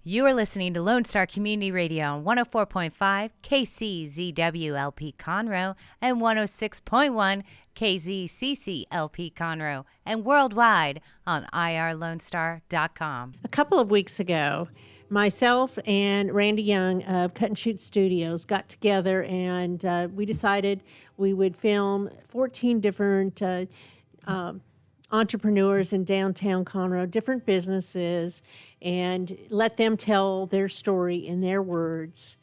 You are listening to Lone Star Community Radio on 104.5 KCZWLP Conroe and 106.1 KZCCLP Conroe and worldwide on irlonestar.com. A couple of weeks ago, myself and Randy Young of Cut and Shoot Studios got together and we decided we would film 14 different entrepreneurs in downtown Conroe, different businesses, and let them tell their story in their words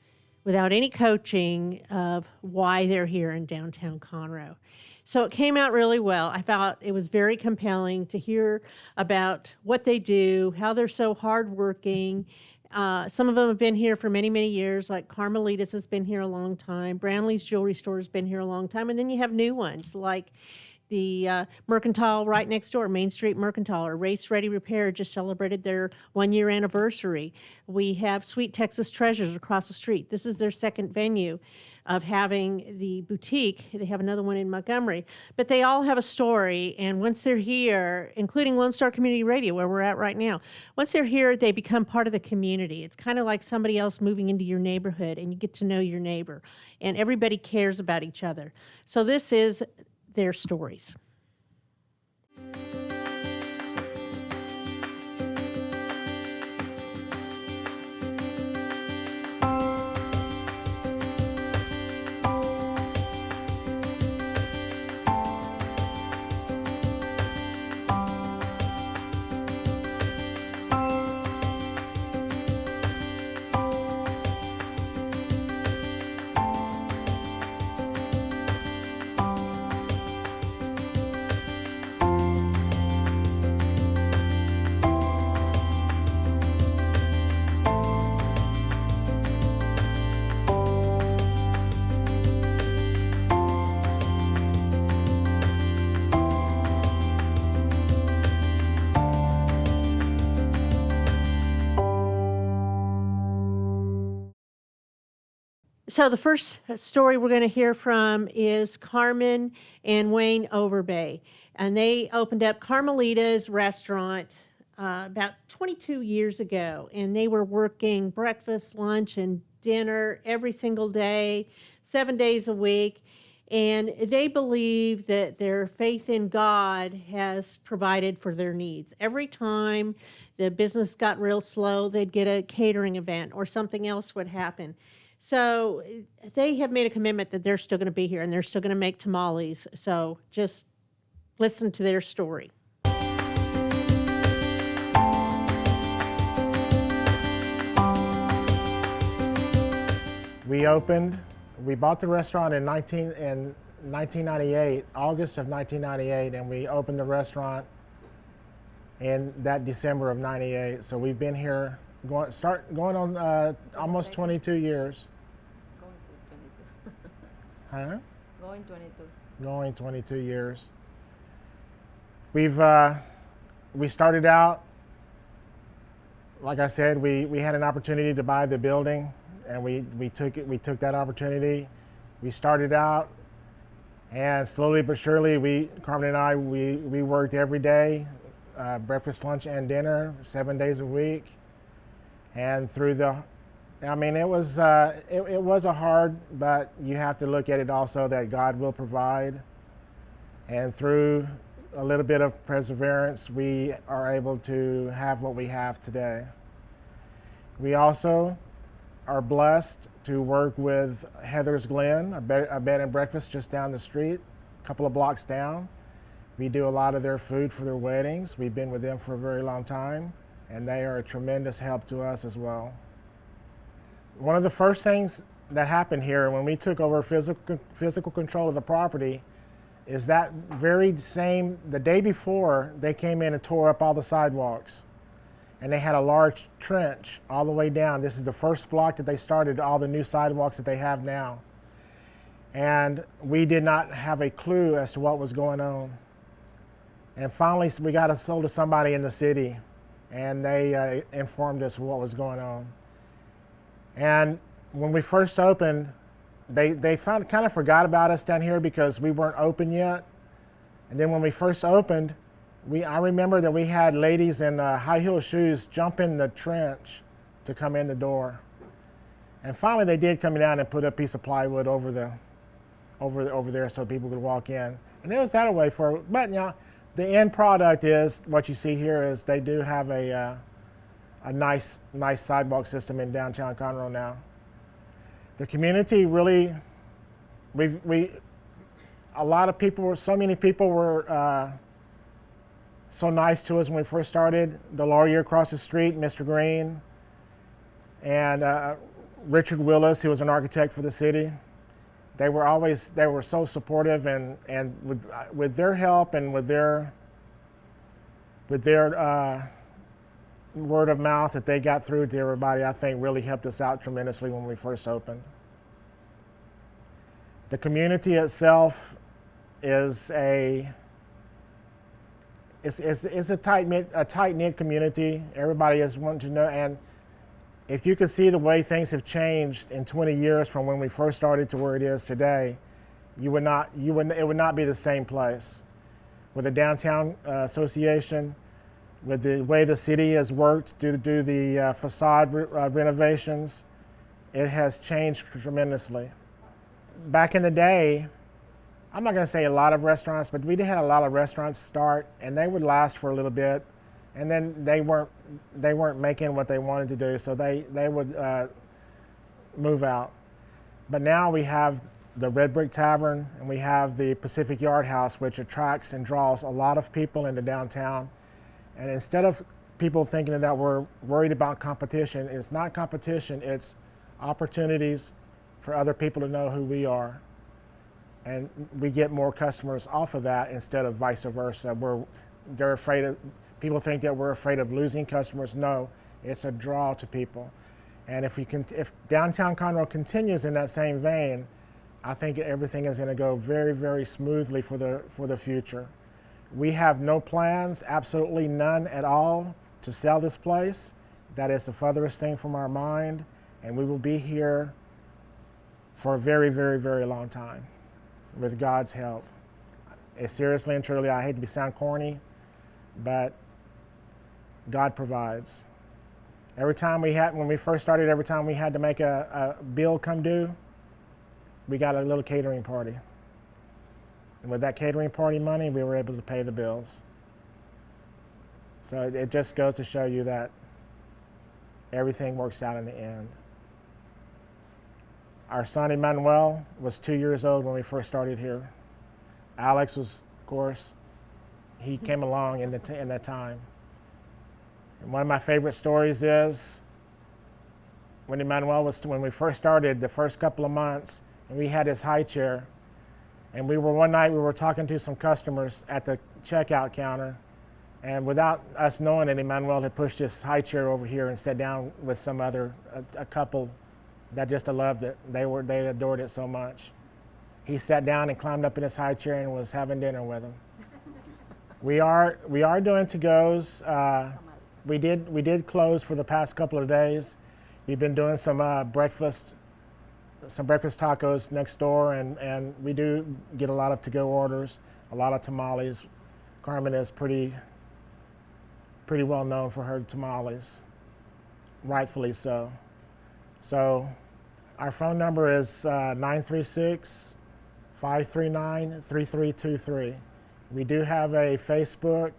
without any coaching of why they're here in downtown Conroe. So it came out really well. I thought it was very compelling to hear about what they do, how they're so hardworking. Some of them have been here for many, many years, like Carmelita's has been here a long time. Brownlee's Jewelry Store has been here a long time. And then you have new ones like the Mercantile right next door, Main Street Mercantile, or Race Ready Repair just celebrated their 1-year anniversary. We have Sweet Texas Treasures across the street. This is their second venue of having the boutique. They have another one in Montgomery. But they all have a story, and once they're here, including Lone Star Community Radio, where we're at right now, once they're here, they become part of the community. It's kind of like somebody else moving into your neighborhood, and you get to know your neighbor, and everybody cares about each other. So this is their stories. So the first story we're going to hear from is Carmen and Wayne Overbay. And they opened up Carmelita's restaurant about 22 years ago. And they were working breakfast, lunch, and dinner every single day, 7 days a week. And they believe that their faith in God has provided for their needs. Every time the business got real slow, they'd get a catering event or something else would happen. So they have made a commitment that they're still going to be here and they're still going to make tamales. So just listen to their story. We bought the restaurant in 1998, August of 1998, and we opened the restaurant in that December of 98. So we've been here going on almost 22 years. Huh? Going 22. Going 22 years. We started out, like I said, we had an opportunity to buy the building, and we took that opportunity. We started out, and slowly but surely, Carmen and I, we worked every day, breakfast, lunch, and dinner, 7 days a week. And it was a hard, but you have to look at it also that God will provide. And through a little bit of perseverance, we are able to have what we have today. We also are blessed to work with Heather's Glen, a bed and breakfast just down the street, a couple of blocks down. We do a lot of their food for their weddings. We've been with them for a very long time, and they are a tremendous help to us as well. One of the first things that happened here when we took over physical control of the property is that the day before, they came in and tore up all the sidewalks. And they had a large trench all the way down. This is the first block that they started all the new sidewalks that they have now. And we did not have a clue as to what was going on. And finally, we got us sold to somebody in the city, and they informed us what was going on. And when we first opened, they kind of forgot about us down here because we weren't open yet. And then when we first opened, I remember that we had ladies in high heel shoes jump in the trench to come in the door. And finally, they did come down and put a piece of plywood over there so people could walk in. And it was that way but the end product is what you see here is they do have a nice sidewalk system in downtown Conroe now. The community really, a lot of people so many people were so nice to us when we first started. The lawyer across the street, Mr. Green, and Richard Willis, who was an architect for the city. They were so supportive, and with their help and with their word of mouth that they got through to everybody, I think really helped us out tremendously when we first opened. The community itself is a tight-knit community. Everybody is wanting to know, and if you could see the way things have changed in 20 years from when we first started to where it is today, it would not be the same place. With the downtown association, with the way the city has worked to do the facade renovations, it has changed tremendously. Back in the day, I'm not going to say a lot of restaurants, but we did have a lot of restaurants start, and they would last for a little bit, and then they weren't making what they wanted to do, so they would move out. But now we have the Red Brick Tavern, and we have the Pacific Yard House, which attracts and draws a lot of people into downtown. And instead of people thinking that we're worried about competition, it's not competition, it's opportunities for other people to know who we are. And we get more customers off of that instead of vice versa. People think that we're afraid of losing customers. No, it's a draw to people. And if downtown Conroe continues in that same vein, I think everything is going to go very, very smoothly for the future. We have no plans, absolutely none at all, to sell this place. That is the furthest thing from our mind, and we will be here for a very, very, very long time with God's help. Seriously and truly, I hate to sound corny, but God provides. When we first started, every time we had to make a bill come due, we got a little catering party. And with that catering party money, we were able to pay the bills. So it just goes to show you that everything works out in the end. Our son Emmanuel was 2 years old when we first started here. Alex was, of course, he came along in that time. And one of my favorite stories is when when we first started, the first couple of months, and we had his high chair, and one night we were talking to some customers at the checkout counter, and without us knowing it, Emmanuel had pushed his high chair over here and sat down with a couple that just loved it. They adored it so much. He sat down and climbed up in his high chair and was having dinner with them. We are doing to-goes. We did close for the past couple of days. We've been doing some breakfast tacos next door, and we do get a lot of to-go orders, a lot of tamales. Carmen is pretty well known for her tamales, rightfully so. So our phone number is 936-539-3323. We do have a Facebook,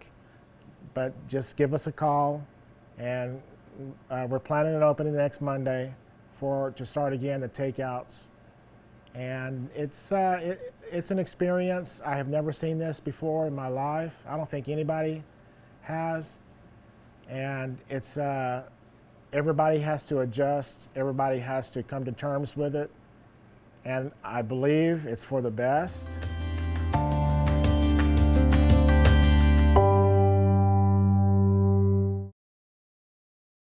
but just give us a call, and we're planning on opening next Monday to start again the takeouts. And it's an experience. I have never seen this before in my life. I don't think anybody has. And it's everybody has to adjust. Everybody has to come to terms with it. And I believe it's for the best.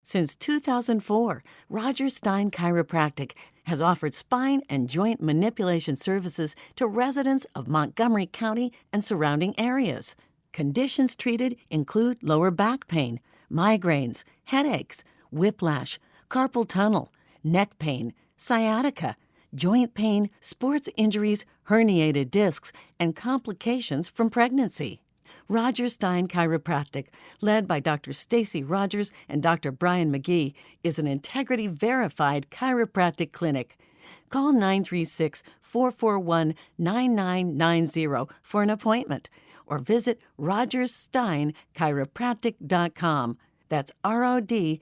Since 2004, Roger Stein Chiropractic has offered spine and joint manipulation services to residents of Montgomery County and surrounding areas. Conditions treated include lower back pain, migraines, headaches, whiplash, carpal tunnel, neck pain, sciatica, joint pain, sports injuries, herniated discs, and complications from pregnancy. Roger Stein Chiropractic, led by Dr. Stacy Rogers and Dr. Brian McGee, is an integrity-verified chiropractic clinic. Call 936-441-9990 for an appointment or visit rogerssteinchiropractic.com. That's RODGERSSTEIN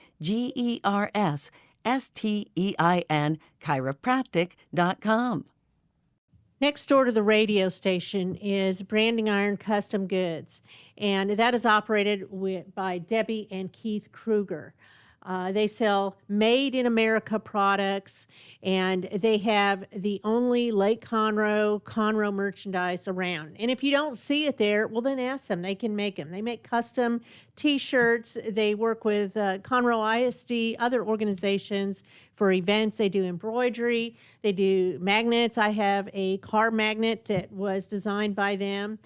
chiropractic.com. Next door to the radio station is Branding Iron Custom Goods, and that is operated by Debbie and Keith Kruger. They sell made-in-America products, and they have the only Lake Conroe merchandise around. And if you don't see it there, well, then ask them. They can make them. They make custom T-shirts. They work with Conroe ISD, other organizations for events. They do embroidery. They do magnets. I have a car magnet that was designed by them.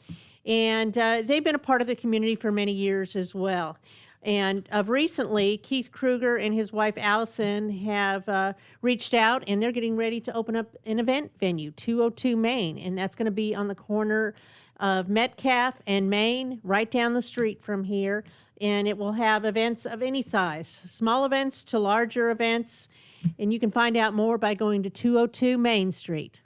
And they've been a part of the community for many years as well. And of recently, Keith Kruger and his wife Allison have reached out, and they're getting ready to open up an event venue, 202 Main, and that's going to be on the corner of Metcalf and Main, right down the street from here. And it will have events of any size, small events to larger events. And you can find out more by going to 202 Main Street.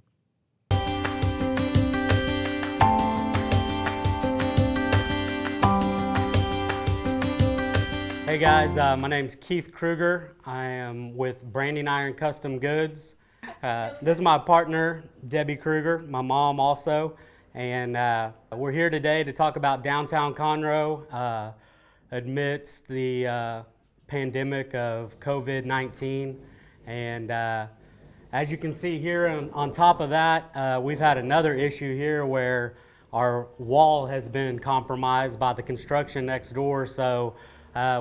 Hey guys, my name's Keith Kruger. I am with Branding Iron Custom Goods. This is my partner, Debbie Kruger, my mom also. And we're here today to talk about downtown Conroe amidst the pandemic of COVID-19. And as you can see here on top of that, we've had another issue here where our wall has been compromised by the construction next door. So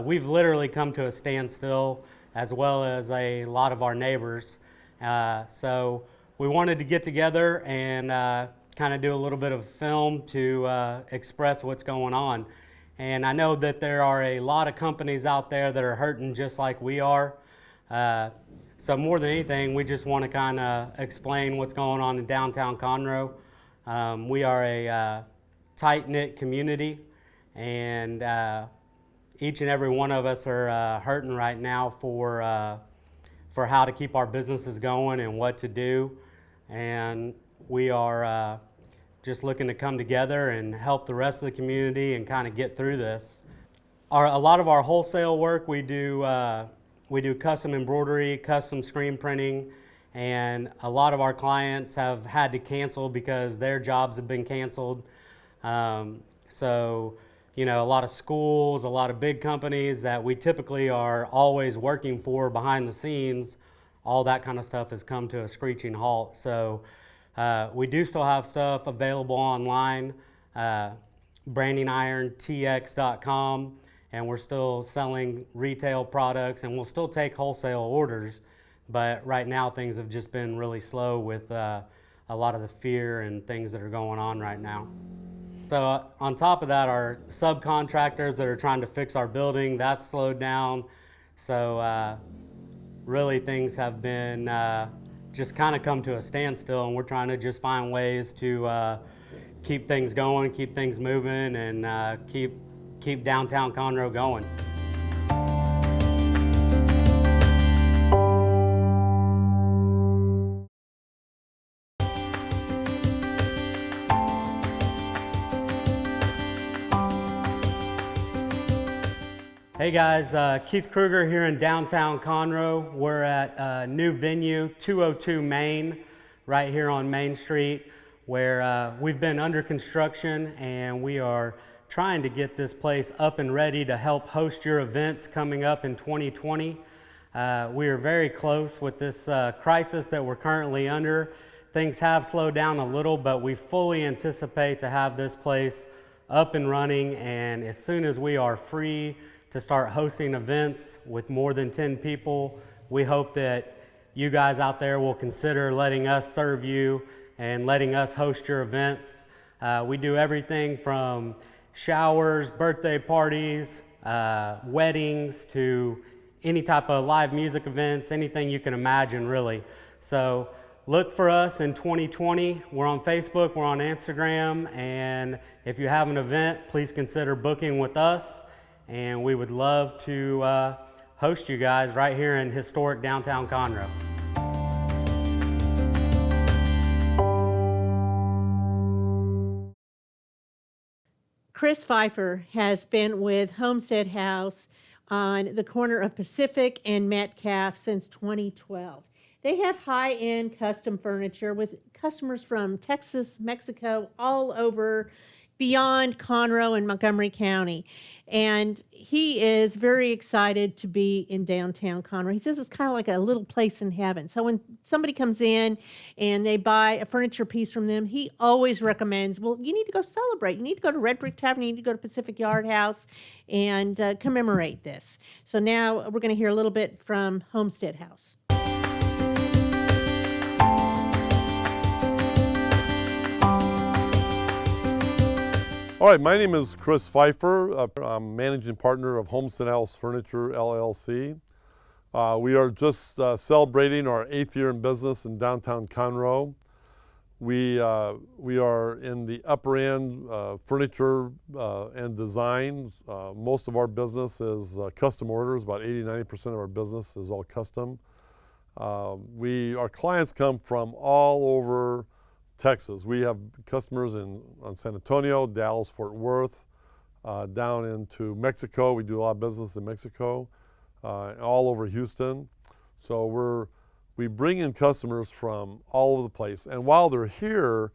we've literally come to a standstill, as well as a lot of our neighbors. So we wanted to get together and kind of do a little bit of film to express what's going on. And I know that there are a lot of companies out there that are hurting just like we are. So more than anything, we just want to kind of explain what's going on in downtown Conroe. We are a tight-knit community, and each and every one of us are hurting right now for how to keep our businesses going and what to do. And we are just looking to come together and help the rest of the community and kind of get through this. A lot of our wholesale work, we do custom embroidery, custom screen printing, and a lot of our clients have had to cancel because their jobs have been canceled. So, you know, a lot of schools, a lot of big companies that we typically are always working for behind the scenes, all that kind of stuff has come to a screeching halt. So we do still have stuff available online, brandingirontx.com, and we're still selling retail products, and we'll still take wholesale orders. But right now things have just been really slow with a lot of the fear and things that are going on right now. So on top of that, our subcontractors that are trying to fix our building, that's slowed down. So really things have been just kind of come to a standstill, and we're trying to just find ways to keep things going, keep things moving, and keep downtown Conroe going. Hey guys, Keith Kruger here in downtown Conroe. We're at a new venue, 202 Main, right here on Main Street, where we've been under construction, and we are trying to get this place up and ready to help host your events coming up in 2020. We are very close with this crisis that we're currently under. Things have slowed down a little, but we fully anticipate to have this place up and running, and as soon as we are free to start hosting events with more than 10 people, we hope that you guys out there will consider letting us serve you and letting us host your events. We do everything from showers, birthday parties, weddings, to any type of live music events, anything you can imagine really. So look for us in 2020. We're on Facebook, we're on Instagram, and if you have an event, please consider booking with us, and we would love to host you guys right here in historic downtown Conroe. Chris Pfeiffer has been with Homestead House on the corner of Pacific and Metcalf since 2012. They have high-end custom furniture with customers from Texas, Mexico, all over, beyond Conroe and Montgomery County. And he is very excited to be in downtown Conroe. He says it's kind of like a little place in heaven. So when somebody comes in and they buy a furniture piece from them, he always recommends, well, you need to go celebrate. You need to go to Red Brick Tavern. You need to go to Pacific Yard House and commemorate this. So now we're going to hear a little bit from Homestead House. All right, my name is Chris Pfeiffer. I'm managing partner of Homestead House Furniture, LLC. We are just celebrating our 8th year in business in downtown Conroe. We are in the upper end furniture and design. Most of our business is custom orders. About 80–90% of our business is all custom. Our clients come from all over Texas. We have customers on San Antonio, Dallas, Fort Worth, down into Mexico. We do a lot of business in Mexico, all over Houston. So we bring in customers from all over the place. And while they're here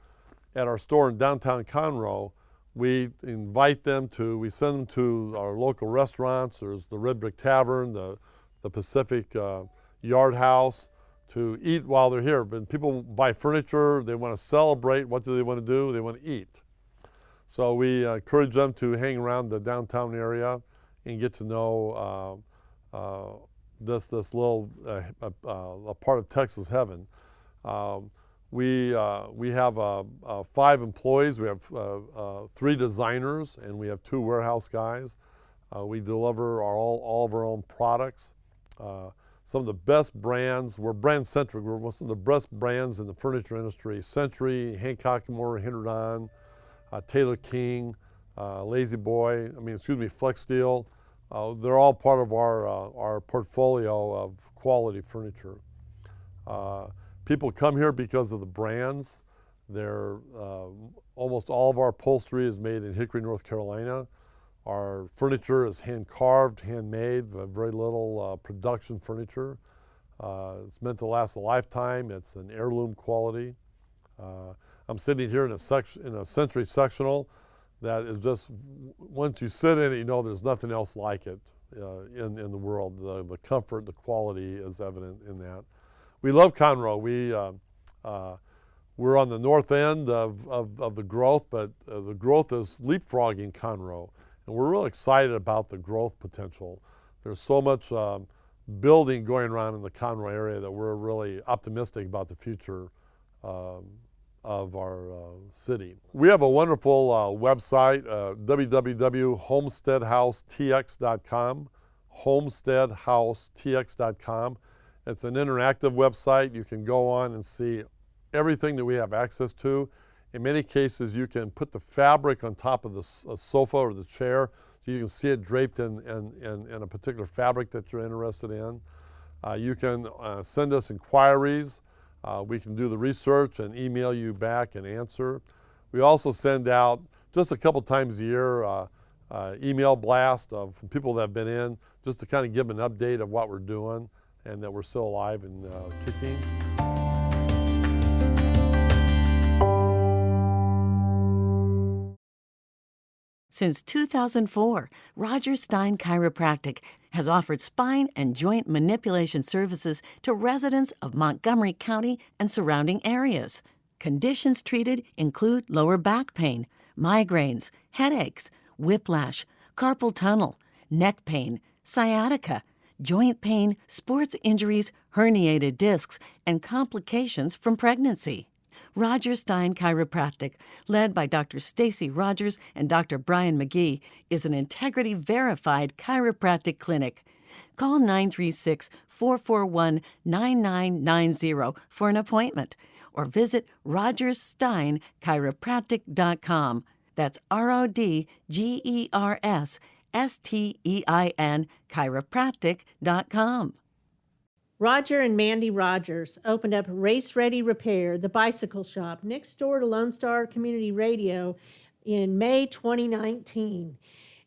at our store in downtown Conroe, we invite them we send them to our local restaurants. There's the Red Brick Tavern, the Pacific Yard House, to eat while they're here. But people buy furniture, they want to celebrate. What do they want to do? They want to eat. So we encourage them to hang around the downtown area and get to know this little a part of Texas heaven. We have 5 employees. We have 3 designers, and we have 2 warehouse guys. We deliver all of our own products. Some of the best brands, we're brand centric, we're some of the best brands in the furniture industry: Century, Hancock & Moore, Hinderdon, Taylor King, Lazy Boy, Flex Steel. They're all part of our portfolio of quality furniture. People come here because of the brands. Almost all of our upholstery is made in Hickory, North Carolina. Our furniture is hand-carved, handmade, very little production furniture. It's meant to last a lifetime. It's an heirloom quality. I'm sitting here in a Century sectional that is just, once you sit in it, you know there's nothing else like it in the world. The comfort, the quality is evident in that. We love Conroe. We're on the north end of the growth, but the growth is leapfrogging Conroe. And we're really excited about the growth potential. There's so much building going around in the Conroe area that we're really optimistic about the future of our city. We have a wonderful website, www.homesteadhousetx.com, homesteadhousetx.com. It's an interactive website. You can go on and see everything that we have access to. In many cases, you can put the fabric on top of the sofa or the chair, so you can see it draped in a particular fabric that you're interested in. You can send us inquiries. We can do the research and email you back and answer. We also send out, just a couple times a year, email blast from people that have been in, just to kind of give them an update of what we're doing and that we're still alive and kicking. Since 2004, Roger Stein Chiropractic has offered spine and joint manipulation services to residents of Montgomery County and surrounding areas. Conditions treated include lower back pain, migraines, headaches, whiplash, carpal tunnel, neck pain, sciatica, joint pain, sports injuries, herniated discs, and complications from pregnancy. Roger Stein Chiropractic, led by Dr. Stacy Rogers and Dr. Brian McGee, is an integrity-verified chiropractic clinic. Call 888-441-9990 for an appointment, or visit rogerssteinchiropractic.com. That's RODGERSSTEIN chiropractic.com. Roger and Mandy Rogers opened up Race Ready Repair, the bicycle shop, next door to Lone Star Community Radio in May 2019.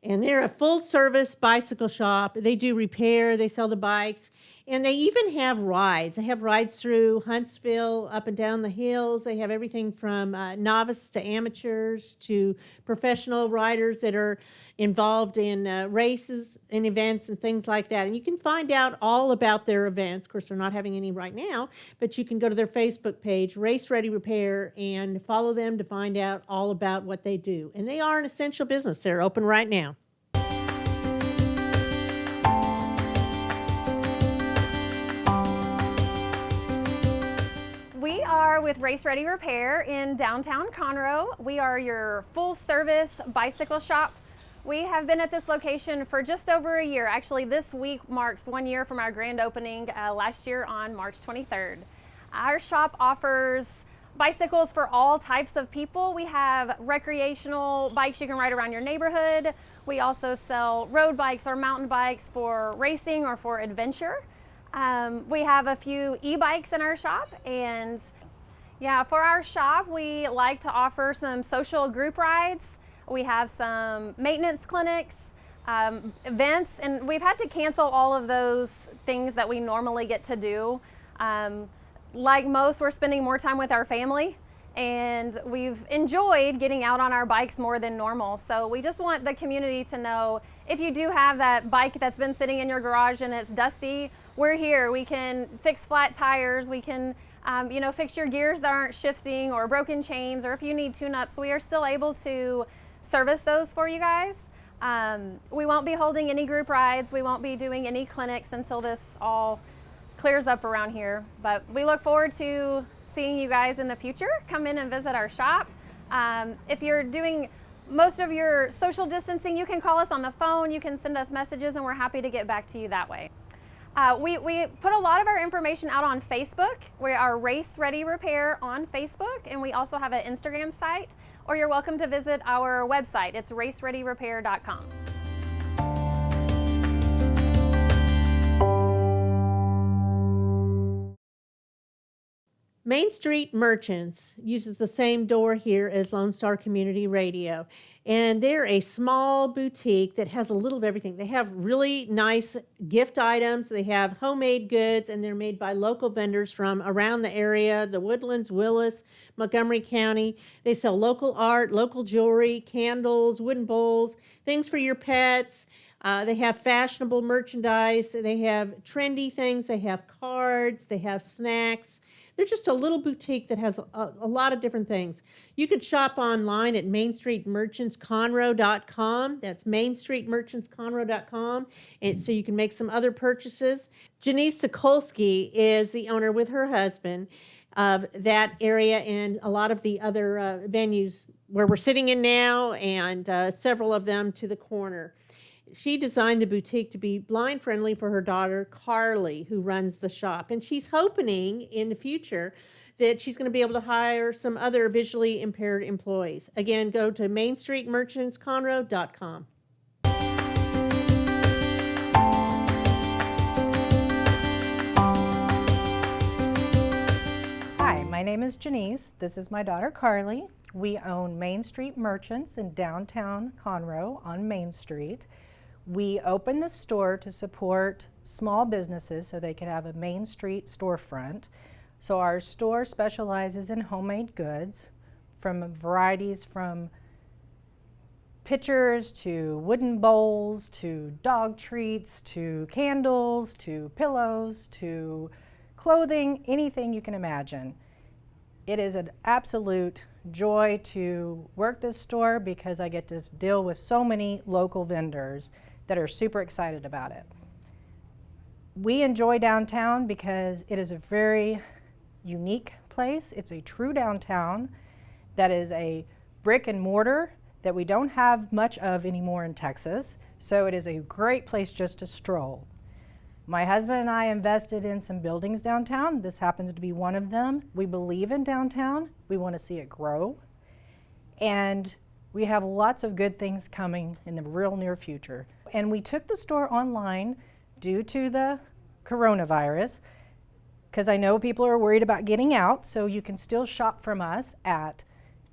And they're a full-service bicycle shop. They do repair, they sell the bikes, and they even have rides. They have rides through Huntsville, up and down the hills. They have everything from novice to amateurs to professional riders that are involved in races and events and things like that. And you can find out all about their events. Of course, they're not having any right now, but you can go to their Facebook page, Race Ready Repair, and follow them to find out all about what they do. And they are an essential business. They're open right now. We are with Race Ready Repair in downtown Conroe. We are your full service bicycle shop. We have been at this location for just over a year. Actually, this week marks 1 year from our grand opening last year on March 23rd. Our shop offers bicycles for all types of people. We have recreational bikes you can ride around your neighborhood. We also sell road bikes or mountain bikes for racing or for adventure. We have a few e-bikes in our shop, and yeah, for our shop, we like to offer some social group rides. We have some maintenance clinics, events, and we've had to cancel all of those things that we normally get to do. Like most, we're spending more time with our family, and we've enjoyed getting out on our bikes more than normal. So we just want the community to know, if you do have that bike that's been sitting in your garage and it's dusty, we're here. We can fix flat tires. We can fix your gears that aren't shifting, or broken chains, or if you need tune-ups, we are still able to service those for you guys. We won't be holding any group rides. We won't be doing any clinics until this all clears up around here. But we look forward to seeing you guys in the future. Come in and visit our shop. If you're doing most of your social distancing, you can call us on the phone. You can send us messages, and we're happy to get back to you that way. We put a lot of our information out on Facebook. We are Race Ready Repair on Facebook, and we also have an Instagram site, or you're welcome to visit our website. It's racereadyrepair.com. Main Street Merchants uses the same door here as Lone Star Community Radio. And they're a small boutique that has a little of everything. They have really nice gift items. They have homemade goods, and they're made by local vendors from around the area, the Woodlands, Willis, Montgomery County. They sell local art, local jewelry, candles, wooden bowls, things for your pets. They have fashionable merchandise. They have trendy things. They have cards. They have snacks. They're just a little boutique that has a lot of different things. You could shop online at mainstreetmerchantsconroe.com. That's mainstreetmerchantsconroe.com. And so you can make some other purchases. Janice Sokolsky is the owner with her husband of that area and a lot of the other venues where we're sitting in now, and several of them to the corner. She designed the boutique to be blind friendly for her daughter, Carly, who runs the shop. And she's hoping in the future that she's going to be able to hire some other visually impaired employees. Again, go to mainstreetmerchantsconroe.com. Hi, my name is Janice. This is my daughter, Carly. We own Main Street Merchants in downtown Conroe on Main Street. We opened the store to support small businesses so they could have a Main Street storefront. So our store specializes in homemade goods, from varieties from pitchers to wooden bowls to dog treats to candles to pillows to clothing, anything you can imagine. It is an absolute joy to work this store because I get to deal with so many local vendors that are super excited about it. We enjoy downtown because it is a very unique place. It's a true downtown that is a brick and mortar that we don't have much of anymore in Texas. So it is a great place just to stroll. My husband and I invested in some buildings downtown. This happens to be one of them. We believe in downtown. We want to see it grow. And we have lots of good things coming in the real near future. And we took the store online due to the coronavirus, because I know people are worried about getting out, so you can still shop from us at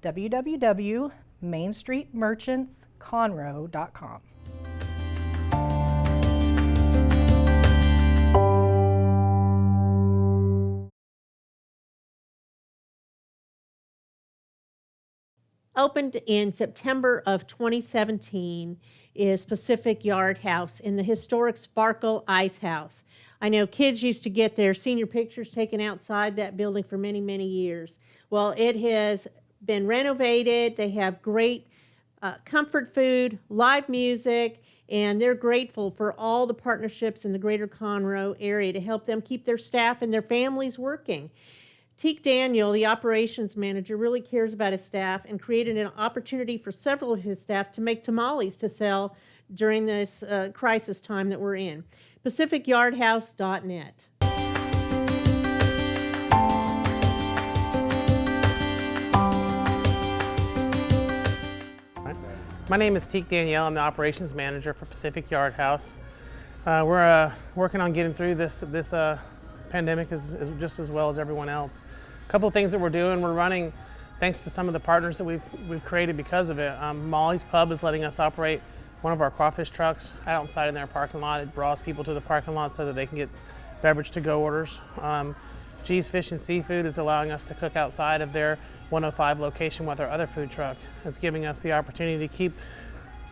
www.mainstreetmerchantsconroe.com. Opened in September of 2017 is Pacific Yard House in the historic Sparkle Ice House. I know kids used to get their senior pictures taken outside that building for many, many years. Well, it has been renovated. They have great comfort food, live music, and they're grateful for all the partnerships in the greater Conroe area to help them keep their staff and their families working. Teak Daniel, the operations manager, really cares about his staff and created an opportunity for several of his staff to make tamales to sell during this crisis time that we're in. PacificYardHouse.net. My name is Teak Danielle. I'm the operations manager for Pacific Yard House. We're working on getting through this pandemic just as well as everyone else. A couple of things that we're doing, we're running, thanks to some of the partners that we've created because of it. Molly's Pub is letting us operate one of our crawfish trucks outside in their parking lot. It draws people to the parking lot so that they can get beverage to-go orders. G's Fish and Seafood is allowing us to cook outside of their 105 location with our other food truck. It's giving us the opportunity to keep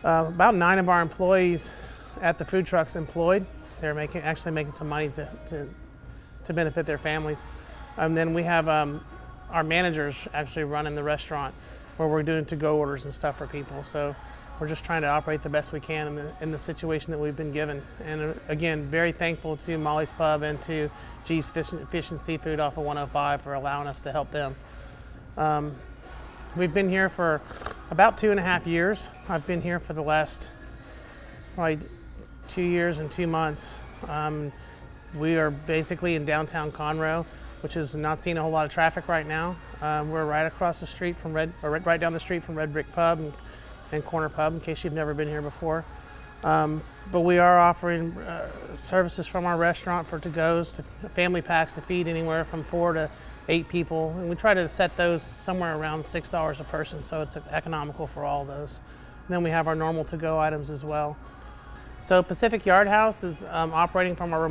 about 9 of our employees at the food trucks employed. They're actually making some money to benefit their families. And then we have our managers actually running the restaurant where we're doing to-go orders and stuff for people. So we're just trying to operate the best we can in the situation that we've been given. And again, very thankful to Molly's Pub and to G's Fish and Seafood off of 105 for allowing us to help them. We've been here for about 2.5 years. I've been here for the last probably 2 years and 2 months. We are basically in downtown Conroe, which is not seeing a whole lot of traffic right now. We're right across the street from right down the street from Red Brick Pub and Corner Pub, in case you've never been here before. But we are offering services from our restaurant for to-goes, to family packs to feed anywhere from 4 to 8 people. And we try to set those somewhere around $6 a person, so it's economical for all those. And then we have our normal to-go items as well. So Pacific Yard House is operating from our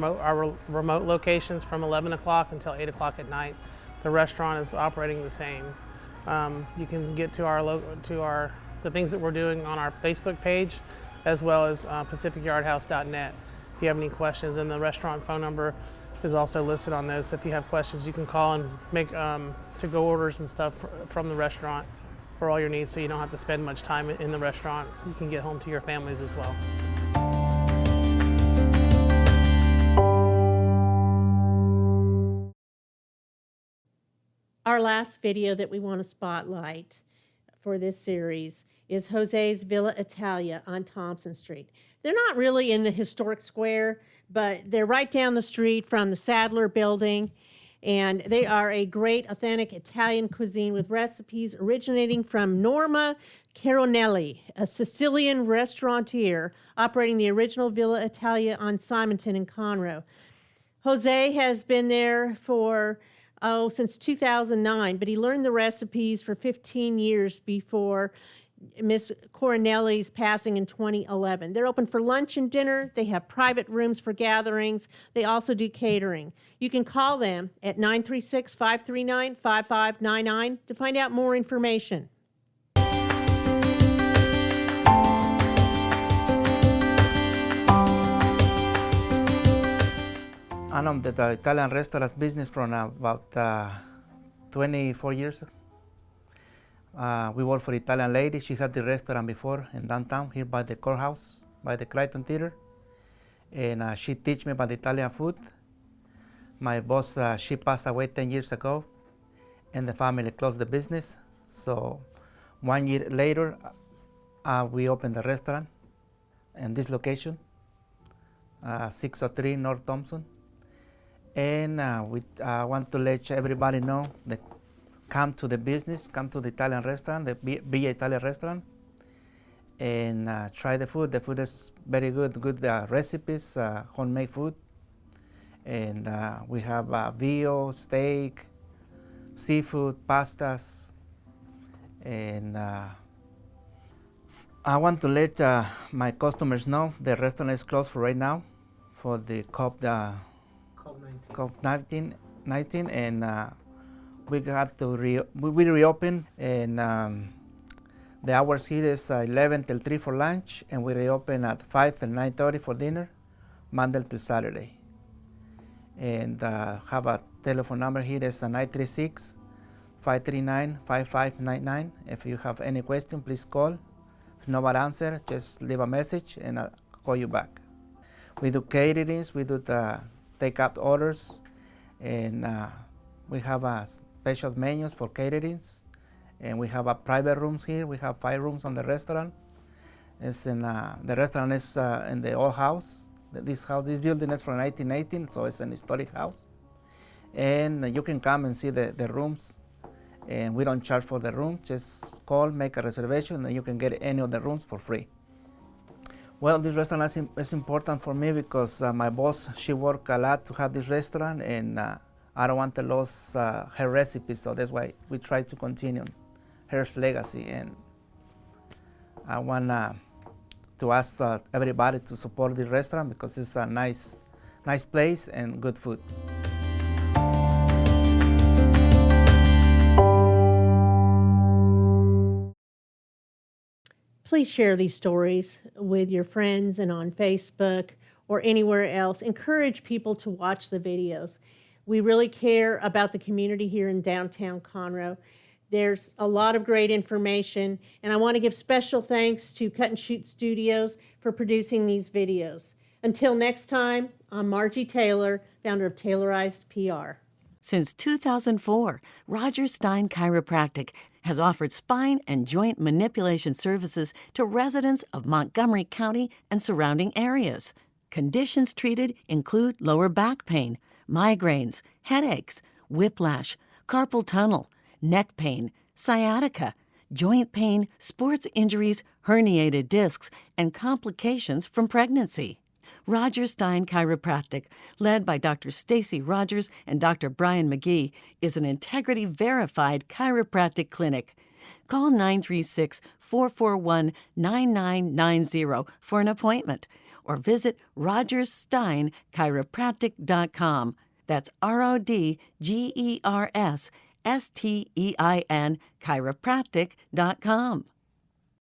remote locations from 11 o'clock until 8 o'clock at night. The restaurant is operating the same. You can get to the things that we're doing on our Facebook page, as well as PacificYardHouse.net. If you have any questions, and the restaurant phone number is also listed on those. So if you have questions, you can call and make to-go orders and stuff from the restaurant for all your needs, so you don't have to spend much time in the restaurant. You can get home to your families as well. Our last video that we want to spotlight for this series is Jose's Villa Italia on Thompson Street. They're not really in the historic square, but they're right down the street from the Sadler building, and they are a great authentic Italian cuisine with recipes originating from Norma Caronelli, a Sicilian restaurateur operating the original Villa Italia on Simonton in Conroe. Jose has been there since 2009, but he learned the recipes for 15 years before Miss Coronelli's passing in 2011. They're open for lunch and dinner. They have private rooms for gatherings. They also do catering. You can call them at 936-539-5599 to find out more information. I'm the Italian restaurant business from about 24 years. We work for Italian lady. She had the restaurant before in downtown here by the courthouse, by the Crichton Theater. And she teach me about Italian food. My boss, she passed away 10 years ago, and the family closed the business. So 1 year later, we opened the restaurant in this location. 603 North Thompson. And we want to let everybody know that come to the business, come to the Italian restaurant, the Villa Italia restaurant, and try the food. The food is very good, good recipes, homemade food. And we have veal, steak, seafood, pastas. And I want to let my customers know the restaurant is closed for right now for the COVID-19, and we got to we reopen, and the hours here is 11 till 3 for lunch, and we reopen at 5 till 9:30 for dinner, Monday to Saturday. And have a telephone number here is 936-539-5599. If you have any question, please call. If nobody answer, just leave a message and I'll call you back. We do caterings, we do the take-out orders, and we have special menus for caterings, and we have private rooms here. We have 5 rooms on the restaurant. It's in the restaurant is in the old house. This building is from 1918, so it's an historic house. And you can come and see the rooms, and we don't charge for the room. Just call, make a reservation, and you can get any of the rooms for free. Well, this restaurant is important for me because my boss, she worked a lot to have this restaurant, and I don't want to lose her recipe, so that's why we try to continue her legacy. And I want to ask everybody to support the restaurant because it's a nice place and good food. Please share these stories with your friends and on Facebook or anywhere else. Encourage people to watch the videos. We really care about the community here in downtown Conroe. There's a lot of great information, and I want to give special thanks to Cut and Shoot Studios for producing these videos. Until next time, I'm Margie Taylor, founder of Taylorized PR. Since 2004, Roger Stein Chiropractic has offered spine and joint manipulation services to residents of Montgomery County and surrounding areas. Conditions treated include lower back pain, migraines, headaches, whiplash, carpal tunnel, neck pain, sciatica, joint pain, sports injuries, herniated discs, and complications from pregnancy. Roger Stein Chiropractic, led by Dr. Stacy Rogers and Dr. Brian McGee, is an integrity-verified chiropractic clinic. Call 936-441-9990 for an appointment or visit rogerssteinchiropractic.com. That's RODGERSSTEIN chiropractic.com.